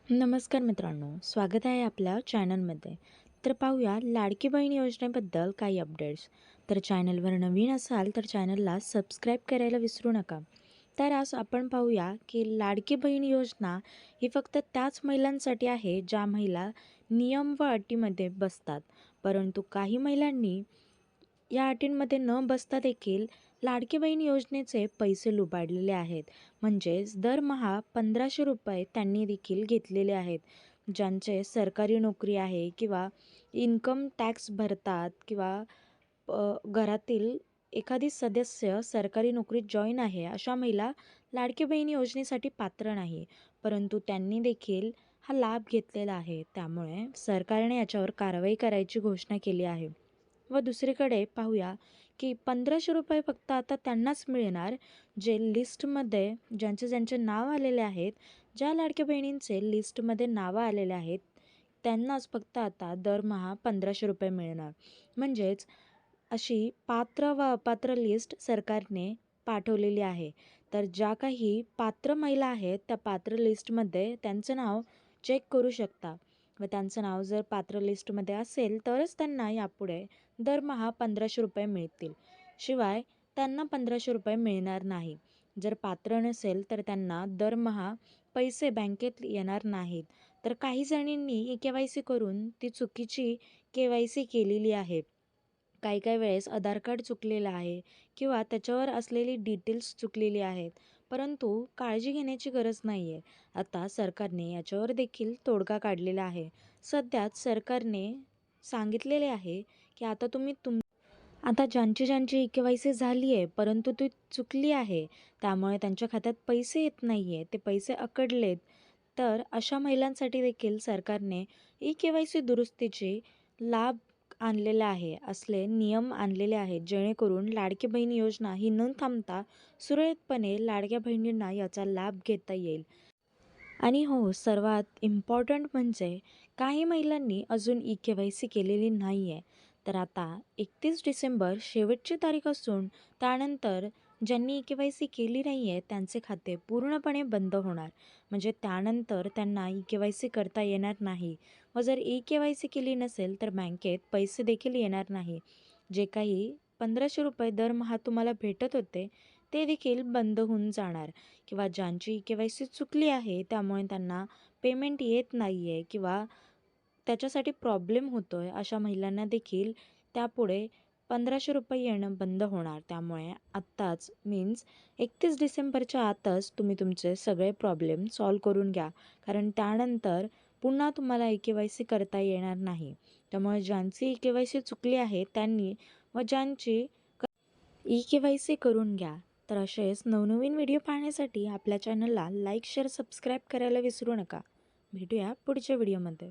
नमस्कार मित्रांनो, स्वागत आहे आपल्या चॅनलमध्ये. तर पाहूया लाडकी बहीण योजनेबद्दल काही अपडेट्स. तर चॅनलवर नवीन असाल तर चॅनलला सबस्क्राईब करायला विसरू नका. तर आज आपण पाहूया की लाडकी बहीण योजना ही फक्त त्याच महिलांसाठी आहे ज्या महिला नियम व अटीमध्ये बसतात. परंतु काही महिलांनी या अटींमध्ये न बसता देखील लाडकी बहीण योजनेचे पैसे लुबाडलेले आहेत. म्हणजेच दरमहा 1,500 रुपये त्यांनी देखील घेतलेले आहेत. ज्यांचे सरकारी नोकरी आहे किंवा इन्कम टॅक्स भरतात किंवा घरातील एखादी सदस्य सरकारी नोकरीत जॉईन आहे, अशा महिला लाडकी बहीण योजनेसाठी पात्र नाही. परंतु त्यांनी देखील हा लाभ घेतलेला आहे. त्यामुळे सरकारने याच्यावर कारवाई करायची घोषणा केली आहे. व दुसरीकडे पाहूया की 1,500 रुपये फक्त आता त्यांनाच मिळणार जे लिस्टमध्ये ज्यांचे नाव आलेले आहेत. ज्या लाडक्या बहिणींचे लिस्टमध्ये नावं आलेले आहेत त्यांनाच फक्त आता दरमहा 1,500 रुपये मिळणार. म्हणजेच अशी पात्र व अपात्र लिस्ट सरकारने पाठवलेली आहे. तर ज्या काही पात्र महिला आहेत त्या पात्र लिस्टमध्ये त्यांचं नाव चेक करू शकता व त्यांचं नाव जर पात्र लिस्टमध्ये असेल तरच त्यांना यापुढे दरमहा 1,500 रुपये मिळतील. शिवाय त्यांना 1,500 रुपये मिळणार नाही. जर पात्र नसेल तर त्यांना दरमहा पैसे बँकेत येणार नाहीत. तर काही जणींनी KYC करून ती चुकीची KYC केलेली आहे. काही वेळेस आधार कार्ड चुकलेलं आहे किंवा त्याच्यावर असलेली डिटेल्स चुकलेली आहेत. परंतु काळजी घेण्याची गरज नाही आहे. आता सरकारने याच्यावर देखील तोडगा काढलेला आहे. सध्याच सरकारने सांगितलेले आहे की आता ज्यांची KYC झाली आहे परंतु ती चुकली आहे, त्यामुळे त्यांच्या खात्यात पैसे येत नाही आहे, ते पैसे अकडलेत, तर अशा महिलांसाठी देखील सरकारने KYC दुरुस्तीची लाभ आणलेला आहे. असले नियम आणलेले आहेत जेणेकरून लाडकी बहीण योजना ही न थांबता सुरळीतपणे लाडक्या बहिणींना याचा लाभ घेता येईल. आणि हो, सर्वात इम्पॉर्टंट म्हणजे काही महिलांनी अजून KYC केलेली नाही आहे. तर आता 31 डिसेंबर शेवटची तारीख असून त्यानंतर ज्यांनी KYC केली नाही आहे त्यांचे खाते पूर्णपणे बंद होणार. म्हणजे त्यानंतर त्यांना KYC करता येणार नाही व जर KYC केली नसेल तर बँकेत पैसे देखील येणार नाही. जे काही 1,500 रुपये दरमहा तुम्हाला भेटत होते ते देखील बंद होऊन जाणार. किंवा ज्यांची KYC चुकली आहे त्यामुळे त्यांना पेमेंट येत नाही आहे किंवा त्याच्यासाठी प्रॉब्लेम होतो आहे, अशा महिलांना देखील त्यापुढे 1,500 रुपये येणं बंद होणार. त्यामुळे आत्ताच मीन्स 31 डिसेंबरच्या आतच तुम्ही तुमचे सगळे प्रॉब्लेम सॉल्व करून घ्या. कारण त्यानंतर पुन्हा तुम्हाला KYC करता येणार नाही. त्यामुळे ज्यांची KYC चुकली आहे त्यांनी व ज्यांची KYC करून घ्या. तर असेच नवनवीन व्हिडिओ पाहण्यासाठी आपल्या चॅनलला लाईक, शेअर, सबस्क्राईब करायला विसरू नका. भेटूया पुढच्या व्हिडिओमध्ये.